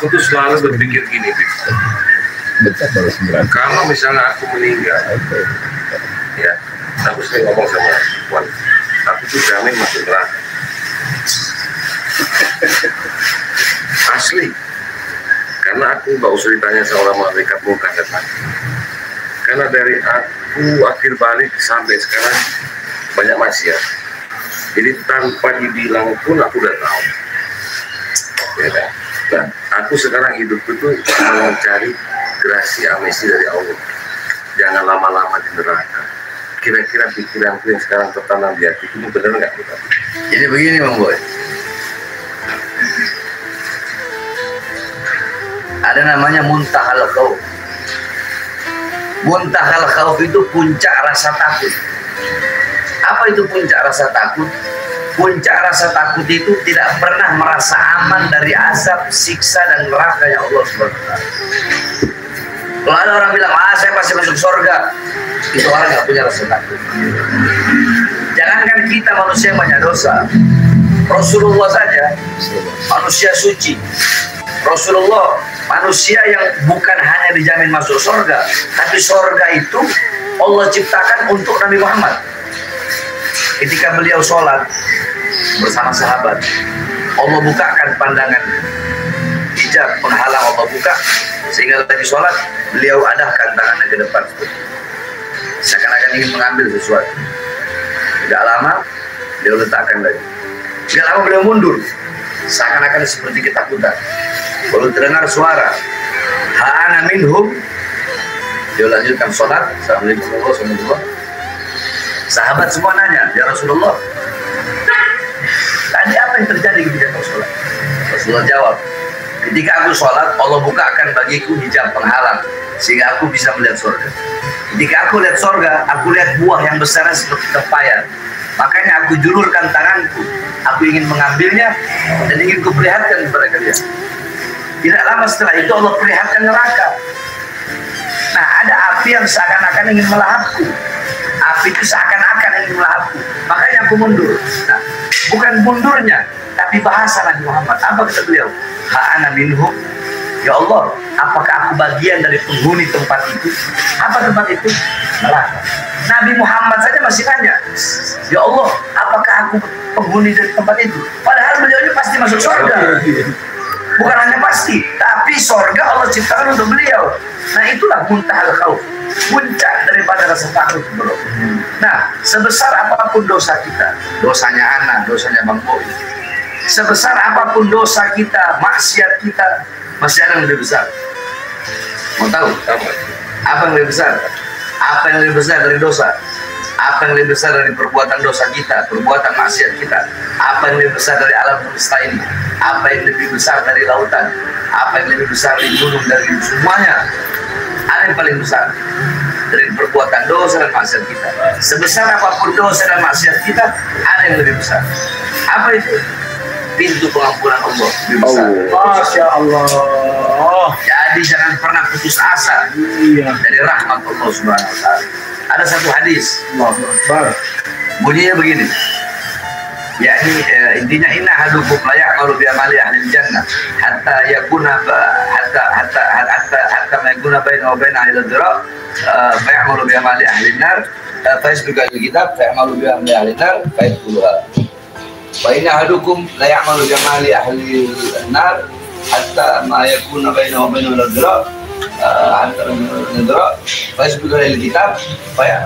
aku tuh selalu berpikir gini, Bib. Kalau misalnya aku meninggal, ya, aku sering ngomong sama Tuhan, aku tuh jamin masuk neraka. Asli. Karena aku nggak usah ditanya sama malaikat muka depan. Karena dari aku akhir balik sampai sekarang banyak maksiat. Jadi tanpa dibilang pun aku udah tahu. Ya kan? Nah, aku sekarang hidup itu mencari grasi amnesti dari Allah. Jangan lama-lama di neraka. Kira-kira pikiranku yang sekarang tertanam di hati ini benar nggak? Jadi begini Bang Boy, ada namanya muntahal khauf. Muntahal khauf itu puncak rasa takut. Apa itu puncak rasa takut? Puncak rasa takut itu tidak pernah merasa aman dari azab, siksa dan neraka yang Allah SWT. Kalau ada orang bilang, saya pasti masuk surga, itu orang nggak punya rasa takut. Jangankan kita manusia yang banyak dosa, Rasulullah saja manusia suci. Rasulullah manusia yang bukan hanya dijamin masuk surga, tapi surga itu Allah ciptakan untuk Nabi Muhammad. Ketika beliau sholat bersama sahabat, Allah bukakan pandangan hijab penghalang, Allah buka sehingga lagi sholat beliau adahkan tangannya ke depan seakan-akan ingin mengambil sesuatu. Tidak lama beliau letakkan lagi. Tidak lama beliau mundur seakan-akan seperti ketakutan. Baru terdengar suara ha'ana minhum. Dia lanjutkan sholat. Assalamualaikum warahmatullahi wabarakatuh. Sahabat semua nanya, ya Rasulullah, tadi apa yang terjadi ketika kau sholat? Rasulullah jawab, ketika aku sholat, Allah bukakan bagiku hijab penghalang sehingga aku bisa melihat surga. Ketika aku lihat surga, aku lihat buah yang besar seperti tempayan. Makanya aku julurkan tanganku, aku ingin mengambilnya dan ingin kuperlihatkan kepada kalian. Tidak lama setelah itu Allah perlihatkan neraka. Nah, ada api yang seakan-akan ingin melahapku. Api itu seakan-akan ingin melahapku. Makanya aku mundur. Nah, bukan mundurnya, tapi bahasa Nabi Muhammad. Apa kata beliau? Ha'ana minhum. Ya Allah, apakah aku bagian dari penghuni tempat itu? Apa tempat itu? Neraka. Nabi Muhammad saja masih tanya, ya Allah, apakah aku penghuni dari tempat itu? Padahal beliau ini pasti masuk surga. Bukan hanya pasti, tapi surga Allah ciptakan untuk beliau. Nah, itulah muntahal khauf, puncak daripada rasa takut, bro. Nah, sebesar apapun dosa kita, dosanya anak, dosanya Bang Boy, sebesar apapun dosa kita, maksiat kita, masih ada yang lebih besar. Mau tahu? Apa yang lebih besar? Apa yang lebih besar dari dosa? Apa yang lebih besar dari perbuatan dosa kita, perbuatan maksiat kita? Apa yang lebih besar dari alam semesta ini? Apa yang lebih besar dari lautan? Apa yang lebih besar dari gunung, dari semuanya? Ada yang paling besar dari perbuatan dosa dan maksiat kita. Sebesar apapun dosa dan maksiat kita, ada yang lebih besar. Apa itu? Pintu pengampunan Allah lebih besar. Masya Allah. Jadi jangan pernah putus asa dari rahmat Allah Subhanahu Wa Taala. Ada satu hadis, bunyinya begini, yakni intinya inna hadukum la ya'malu bi amali ahli jannah hatta yakuna hatta ma yakuna bainahu wa bain ahli ad-dar fa ya'malu bi amali ahli an-nar fa yasbiqu al-kitab fa ya'malu bi amali ahli an-nar fa yadkhuluha wa inna hadukum la ya'malu bi amali ahli an-nar hatta ma yakuna bainahu wa bain ad-dar antara negara Facebook dari kitab banyak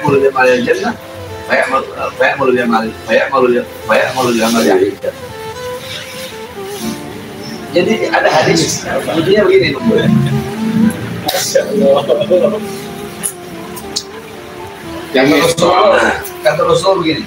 mulut yang malah jannah banyak mulut yang malah jadi ada hadis bunyinya begini kata Rasul begini,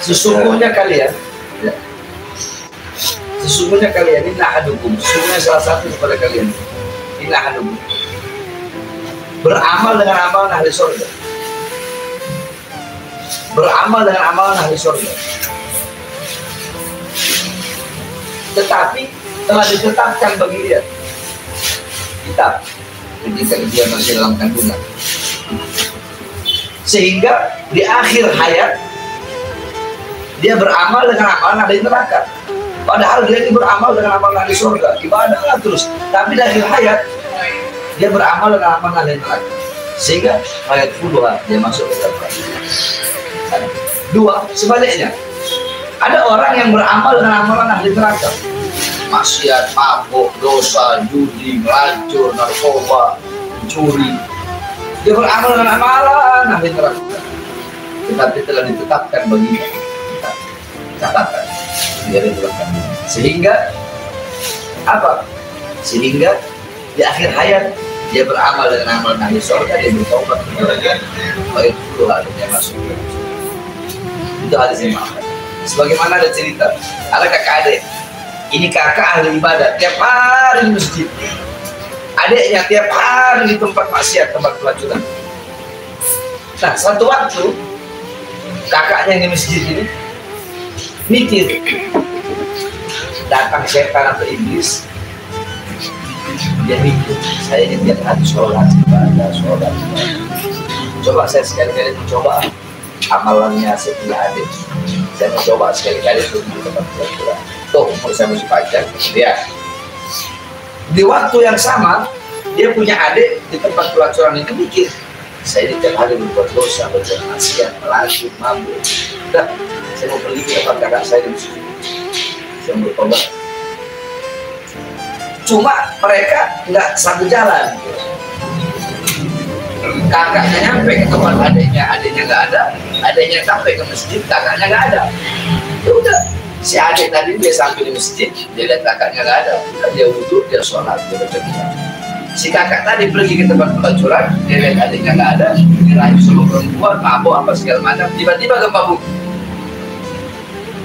sesungguhnya kalian ini ahadukum, sesungguhnya salah satu kepada kalian ini ahadukum beramal dengan amalan ahli surga, beramal dengan amalan ahli surga, tetapi telah ditetapkan bagi dia kitab ketika dia masih dalam kandungan, sehingga di akhir hayat Dia beramal dengan amalan ada di neraka. Padahal dia ini beramal dengan amalan di surga, ibadah terus. Tapi di akhir hayat dia beramal dengan amalan ada di neraka, sehingga hayat kedua dia masuk ke neraka. Dua, sebaliknya, ada orang yang beramal dengan amalan ahli neraka, maksiat, mabuk, dosa, judi, melacur, narkoba, mencuri. Dia beramal dengan amalan ahli neraka, tetapi telah ditetapkan bagi kita catatan dari neraka. Sehingga apa? Sehingga di akhir hayat dia beramal dengan amalan ahli surga, dia bertobat kepada baik dulu dia masuk. Itu hadis yang maaf. Sebagaimana ada cerita, ada kakak adik. Ini kakak ahli ibadah, tiap hari di masjid. Adiknya tiap hari di tempat maksiat, tempat pelacuran. Nah, suatu waktu kakaknya yang di masjid ini mikir, datang setan atau iblis. Dia mikir, saya ini tiap hari sholat ibadah. Coba saya sekali-kali mencoba amalannya setelah adik. Saya mencoba sekali-kali untuk di tempat pelacuran. Tuh, umur saya masih panjang. Dia di waktu yang sama, dia punya adik di tempat pelacuran itu mikir, saya ini tiap hari berbuat dosa, berbuat maksiat, melacur, mabuk. Udah, saya mau pergi ke tempat kakak saya di sini. Saya mau bertobat. Cuma mereka nggak satu jalan. Kakaknya nyampe ke tempat adiknya nggak ada. Adiknya sampai ke masjid, kakaknya nggak ada. Ya udah, si adik tadi dia sampai di masjid, dia lihat kakaknya nggak ada. Dia wudhu, dia sholat, dia baca Quran. Si kakak tadi pergi ke tempat pelacuran, dia lihat adiknya nggak ada, dia rayu sama perempuan, mabuk apa segala macam. Tiba-tiba gempa bumi.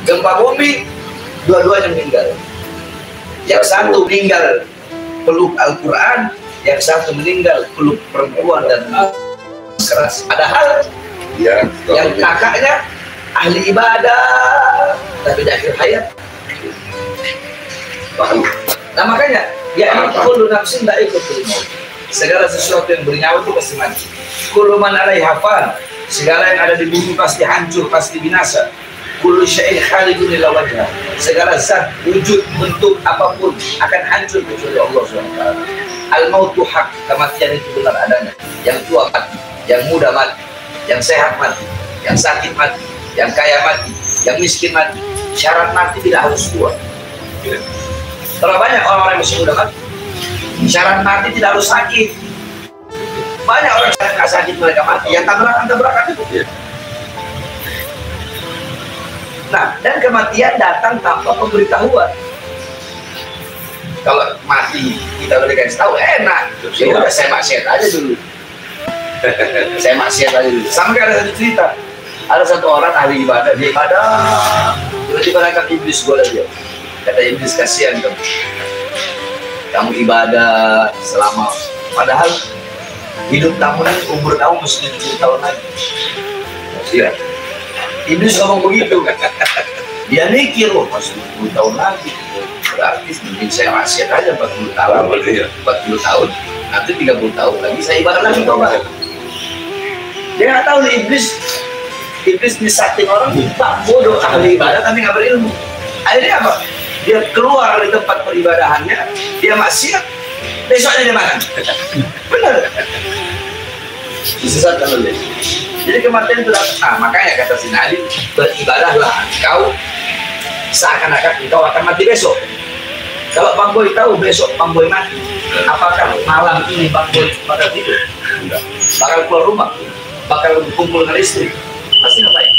Gempa bumi, dua-duanya meninggal. Yang satu meninggal peluk Al-Quran, yang satu meninggal peluk perempuan dan keras. Padahal Ya, yang kakaknya ahli ibadah, tapi di akhir hayat. paham. Nah makanya, ya kullu nafsin dha'iqatul maut. Segala sesuatu yang bernyawa itu pasti mati. Kullu man 'alaiha fan. Segala yang ada di bumi pasti hancur, pasti binasa. Kullu syai'in khalidun illa wajhah. Segala zat, wujud, bentuk apapun akan hancur kecuali Allah SWT. Al-mautu haq, kematian itu benar adanya. Yang tua mati, yang muda mati, yang sehat mati, yang sakit mati, yang kaya mati, yang miskin mati. Syarat mati tidak harus tua. Terlalu banyak orang-orang yang masih muda mati. Syarat mati tidak harus sakit. Banyak orang yang nggak sakit mereka mati. Yang tabrakan itu. Nah, dan kematian datang tanpa pemberitahuan. Kalau mati kita udah dikasih tahu enak. Ya udah saya maksiat aja dulu. Saya maksiat aja dulu. Sama kayak ada satu cerita. Ada satu orang ahli ibadah, dia ibadah. Tiba-tiba nangkap iblis, goda dia. Kata iblis, kasihan kamu. Kamu ibadah selama, padahal hidup kamu ini umur kamu mesti 70 tahun lagi. Iya. Iblis ngomong begitu. Dia mikir, oh masih 20 tahun lagi. Berarti mungkin saya maksiat aja 40 tahun. 40 tahun. Nanti 30 tahun lagi saya ibadah lagi coba. Dia nggak tahu nih iblis disating orang tak bodoh ahli ibadah tapi nggak berilmu. Akhirnya apa? Dia keluar dari tempat peribadahannya, dia maksiat, besoknya dia makan. Benar. Disesatkan oleh. Jadi kematian itu datang. Nah, makanya kata si Nabi, beribadahlah engkau seakan-akan engkau akan mati besok. Kalau Bang Boy tahu besok Bang Boy mati, apakah malam ini Bang Boy bakal tidur? Enggak. Bakal keluar rumah? Bakal kumpul dengan istri? Pasti ngapain?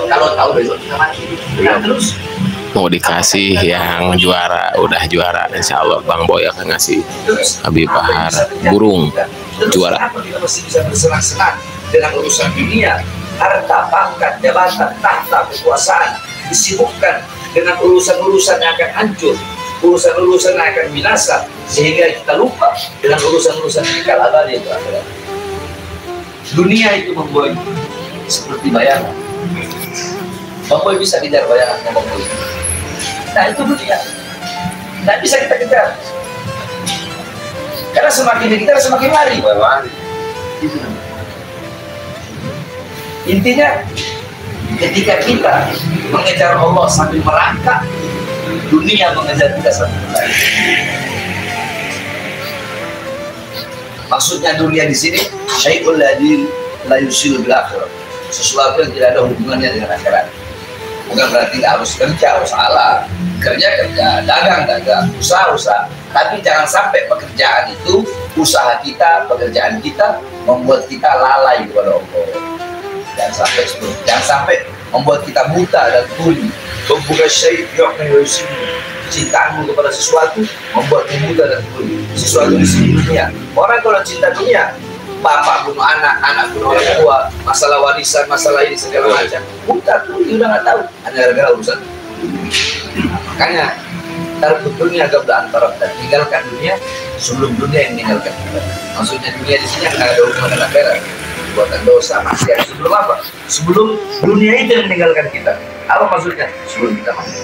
Kalau tahu besok kita mati, nah, terus mau dikasih yang juara, udah juara, insya Allah Bang Boy akan ngasih Habib Bahar burung juara. Kenapa kita masih bisa bersenang-senang dengan urusan dunia, harta, pangkat, jabatan, tahta, kekuasaan, disibukkan dengan urusan-urusan yang akan hancur, urusan-urusan yang akan binasa, sehingga kita lupa dengan urusan-urusan yang kekal abadi itu akhirat. Dunia itu membuat seperti bayangan. Bang Boy bisa kejar bayangan Bang Boy. Nah itu dunia. Tidak bisa kita kejar. Karena semakin dikejar semakin lari. Intinya Ketika kita mengejar Allah sambil merangkak, dunia mengejar kita sambil berlari. Maksudnya dunia di sini syai'ul ladzi la yusilu bil akhirah. Sesuatu yang tidak ada hubungannya dengan akhirat. Bukan berarti nggak harus kerja, salah. Kerja, dagang, usaha. Tapi jangan sampai pekerjaan itu, usaha kita, pekerjaan kita membuat kita lalai kepada Allah. Jangan sampai membuat kita buta dan tuli. Bukan syai' yu'min. Cintamu kepada sesuatu membuatmu buta dan tuli. Sesuatu di sini dunia. Orang kalau cinta dunia, bapak bunuh anak, anak bunuh orang tua, masalah warisan, masalah ini segala macam. Buta tuli, udah nggak tahu. Hanya gara-gara urusan. Makanya dunia agak berantara dan tinggalkan dunia sebelum dunia yang meninggalkan kita. Maksudnya dunia di sini nggak ada hubungan dengan akhirat. Perbuatan dosa, maksiat. Sebelum apa? Sebelum dunia itu yang meninggalkan kita. Apa maksudnya? Sebelum kita mati.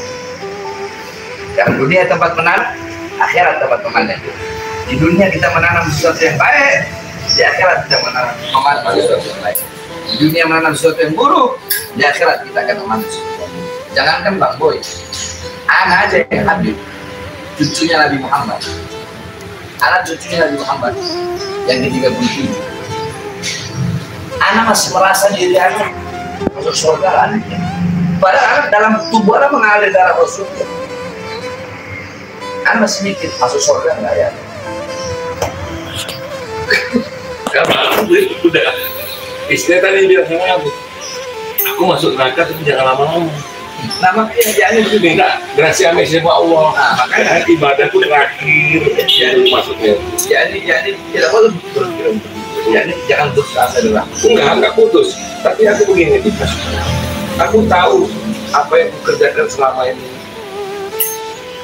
Karena dunia tempat menanam, akhirat tempat memanen. Di dunia kita menanam sesuatu yang baik, di akhirat kita memanen sesuatu yang baik. Di dunia menanam sesuatu yang buruk, di akhirat kita akan memanen sesuatu yang buruk. Jangankan Bang Boy, anak aja yang Habib, cucunya Nabi Muhammad, anak cucunya Nabi Muhammad yang ke-37. Anak masih merasa diri anak masuk surga anaknya. Padahal anak dalam tubuh anak mengalir darah Rasulullah. Anak masih mikir masuk surga nggak ya? Karena aku udah istilah tadi bilang sama aku masuk neraka tapi jangan lama-lama. Namanya jadi itu enggak berhasil sama sama Allah. Makanya ibadahku terakhir masuknya. Jadi tidak boleh terus. Jadi jangan putus asa dulu. Enggak putus. Tapi aku begini, aku tahu apa yang aku kerjakan selama ini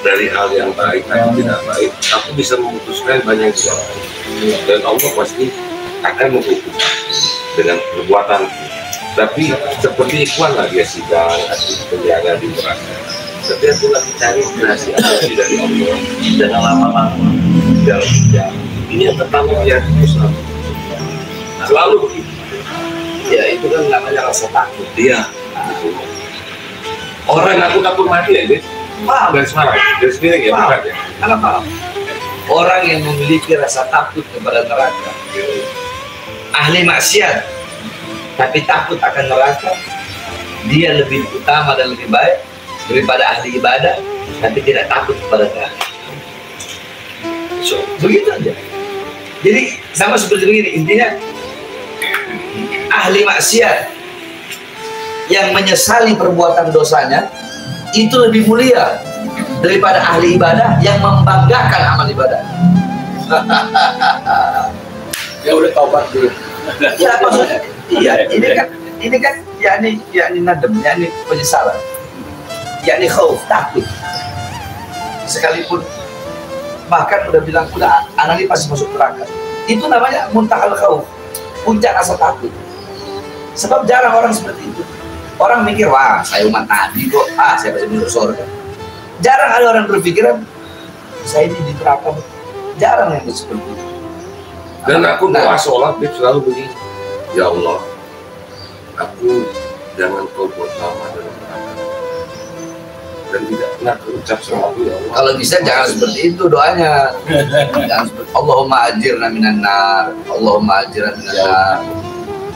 dari hal yang baik atau tidak baik. Aku bisa memutuskan banyak hal dan Allah pasti akan menghukum dengan perbuatan. Tapi seperti Ikhwan lah dia sidang, penjaga di neraka. Tapi aku lagi cari rahasia dari Allah. Jangan lama-lama dalam jalan. Ini yang pertama biar Islam. Selalu begitu. Ya itu kan namanya rasa takut. Iya. Orang aku takut mati ya, paham dan semarang. Dari sendiri ya, bukan ya. Karena paham. Orang yang memiliki rasa takut kepada neraka, ahli maksiat, tapi takut akan neraka, dia lebih utama dan lebih baik daripada ahli ibadah, tapi tidak takut kepada neraka. So, begitu aja. Jadi sama seperti begini, intinya ahli maksiat yang menyesali perbuatan dosanya itu lebih mulia daripada ahli ibadah yang membanggakan amal ibadah. Ya udah taubat dulu. Ya maksudnya, iya ini kan yakni nadem, yakni penyesalan, yakni khauf, takut. Sekalipun bahkan udah bilang udah anak ini pasti masuk neraka, itu namanya muntahal khauf, puncak rasa takut. Sebab jarang orang seperti itu. Orang mikir, wah saya umat Nabi kok, saya pasti masuk surga. Jarang ada orang berpikiran saya ini di neraka. Jarang yang seperti itu. Dan aku doa sholat selalu begini, ya Allah, aku jangan kau buat lama dalam neraka dan tidak pernah terucap sama aku ya Allah. Kalau bisa jangan seperti itu doanya. Jangan seperti Allahumma ajirna minan nar, Allahumma ajirna minan nar.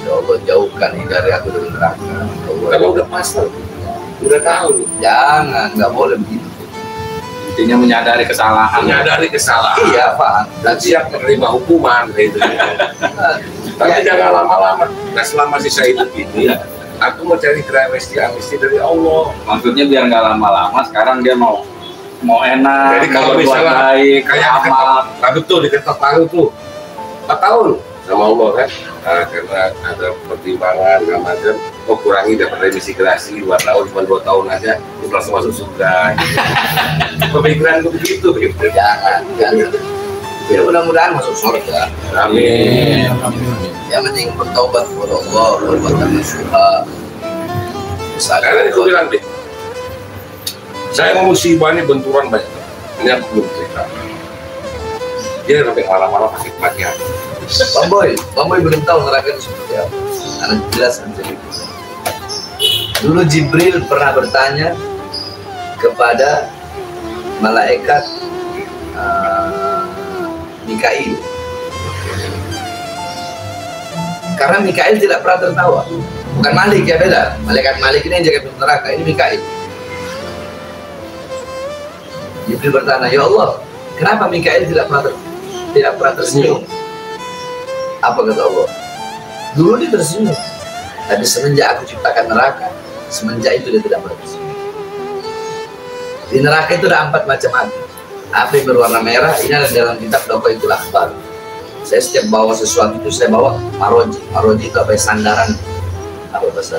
Ya Allah jauhkan dari aku dari neraka. Kalau udah pasti, udah tahu. Jangan, nggak boleh begitu. Intinya menyadari kesalahan. Menyadari kesalahan. Iya paham. Dan siap menerima hukuman gitu. Tapi jangan lama-lama. Nah selama sisa hidup ini, aku mau cari amnesty dari Allah. Maksudnya biar nggak lama-lama. Sekarang dia mau enak. Jadi kalau mau berbuat misalnya baik, kayak amal. nah betul diketok palu tuh 4 tahun sama Allah kan. Nah, karena ada pertimbangan segala macam, kurangi dapat remisi gerasi 2 tahun, cuma 2 tahun aja, terus langsung masuk surga. Pemikiran begitu, gitu. Jangan. Ya mudah-mudahan masuk surga. Amin. Yang penting bertobat kepada Allah, perbuatan masyarakat. Karena aku bilang deh, saya mau musibah ini benturan banyak. Ini aku belum cerita. Dia sampai malam-malam pakai pakaian. Bang Boy belum tahu neraka itu seperti apa. Karena jelas nanti. Dulu Jibril pernah bertanya kepada malaikat Mikail, karena Mikail tidak pernah tertawa. Bukan Malik ya, beda. Malaikat Malik ini yang jaga pintu neraka, ini Mikail. Jibril bertanya, ya Allah, kenapa Mikail tidak pernah tersenyum? Apa kata Allah? Dulu dia tersenyum, tapi semenjak aku ciptakan neraka, semenjak itu dia tidak pernah tersenyum. Di neraka itu ada 4 macam api. Api berwarna merah, ini ada dalam kitab Daqaiqul Akhbar. Saya setiap bawa sesuatu itu saya bawa maroji. Maroji itu apa? Sandaran. Apa bahasa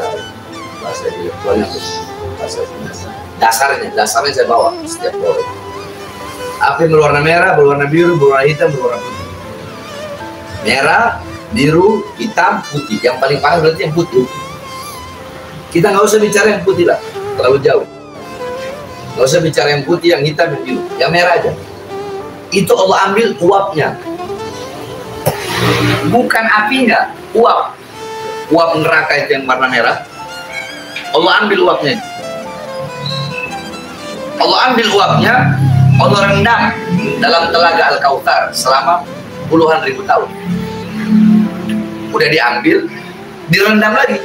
di luarnya? Dasarnya saya bawa setiap bawa. Api berwarna merah, berwarna biru, berwarna hitam, berwarna putih. Merah, biru, hitam, putih. Yang paling parah berarti yang putih. Kita nggak usah bicara yang putih lah, terlalu jauh. Nggak usah bicara yang putih, yang hitam, yang biru, yang merah aja. Itu Allah ambil uapnya, bukan apinya, uap neraka itu yang warna merah. Allah ambil uapnya, Allah rendam dalam telaga Al-Kautsar selama puluhan ribu tahun. Udah diambil, direndam lagi.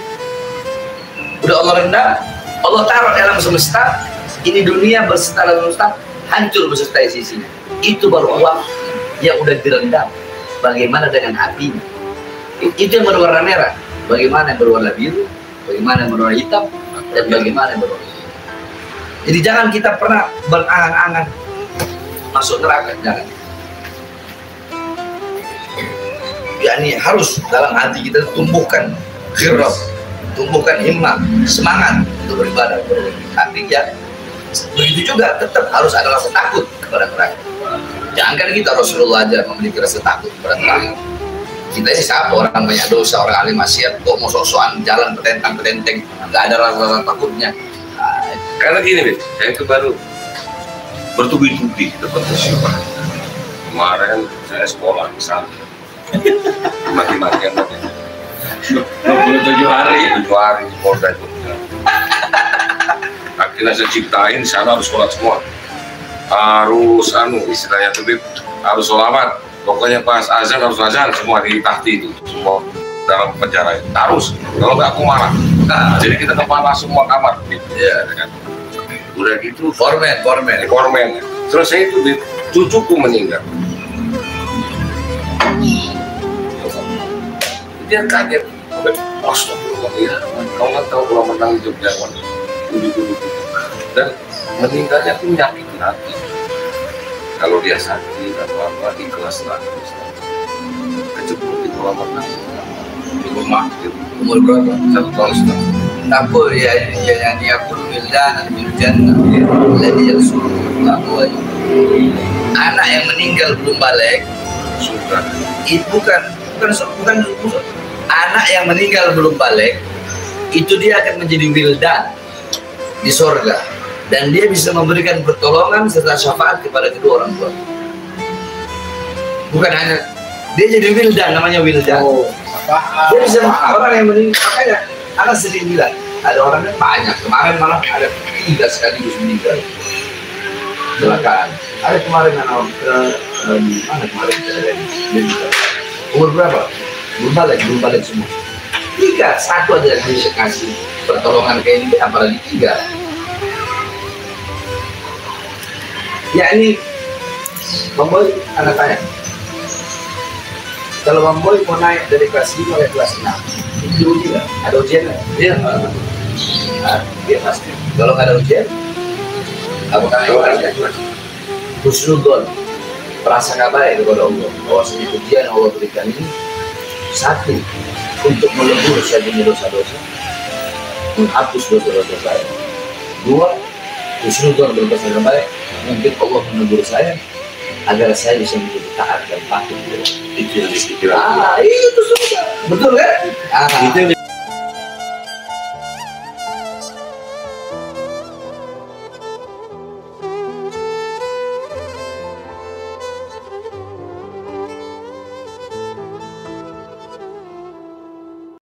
Udah Allah rendam, Allah taruh dalam semesta. Ini dunia beserta dalam semesta hancur beserta isinya. Itu baru uap yang udah direndam. Bagaimana dengan apinya? Itu yang berwarna merah. Bagaimana yang berwarna biru? Bagaimana yang berwarna hitam? Dan bagaimana yang berwarna biru? Jadi jangan kita pernah berangan-angan masuk neraka, jangan. Ya ini harus dalam hati kita tumbuhkan khirrah, tumbuhkan himmah, semangat untuk beribadah. Tapi ya begitu juga tetap harus ada rasa takut kepada neraka. Jangan kita Rasulullah aja memiliki rasa takut kepada neraka. Kita ini siapa? Orang banyak dosa, orang ahli maksiat, kok mau sok-sokan jalan petentang-petenteng, nggak ada rasa takutnya. Karena gini, saya itu baru bertubi-tubi dapat musibah. Kemarin saya sekolah di sana, mati-matian tadi. 27 hari di Polda Jogja. Akhirnya saya ciptain di sana harus sholat semua, harus istilahnya tuh harus sholawat. Pokoknya pas azan harus azan, semua di tahti itu, semua dalam penjara itu harus. Kalau nggak aku marah. Nah, jadi kita kepala semua kamar gitu. Ya, kan? Udah gitu format. Selesai itu cucuku meninggal. Dia kaget. Astagfirullah, ya, kau nggak tahu kalau menang di Jogja duduk. Dan meninggalnya tuh nyakitin hati. Kalau dia sakit atau apa, ikhlas lah. Kecebur di kolam renang di rumah. Umur berapa? 1 tahun setengah. Apa ya yang aku wildan min jannah alladhi yarzuqullah wa anak yang meninggal belum balik Sudah. itu bukan anak yang meninggal belum balik itu dia akan menjadi wildan di surga dan dia bisa memberikan pertolongan serta syafaat kepada kedua orang tua. Bukan hanya dia jadi wildan, namanya wildan. Dia bisa orang yang meninggal, makanya anak sering bilang ada orang yang banyak, kemarin malah ada 3 sekaligus meninggal kecelakaan. Ada kemarin anak mana kemarin umur berapa? Belum balik semua. 3, 1 aja yang bisa kasih pertolongan kayak ini, apalagi 3. Ya ini Bang Boy, anak tanya, kalau Bang Boy mau naik dari kelas 5 ke kelas 6 itu ujian, ada ujian nggak? Iya, dia pasti. Kalau nggak ada ujian, apakah naik kelas? Husnudon, prasangka baik kepada Allah bahwa setiap ujian Allah berikan ini 1 untuk melebur saya punya dosa-dosa, menghapus dosa-dosa saya. 2, husnudon berprasangka baik, mungkin Allah menegur saya agar saya bisa menjadi taat dan patuh. Itu yang dipikirkan. Itu sudah betul kan? Itu yang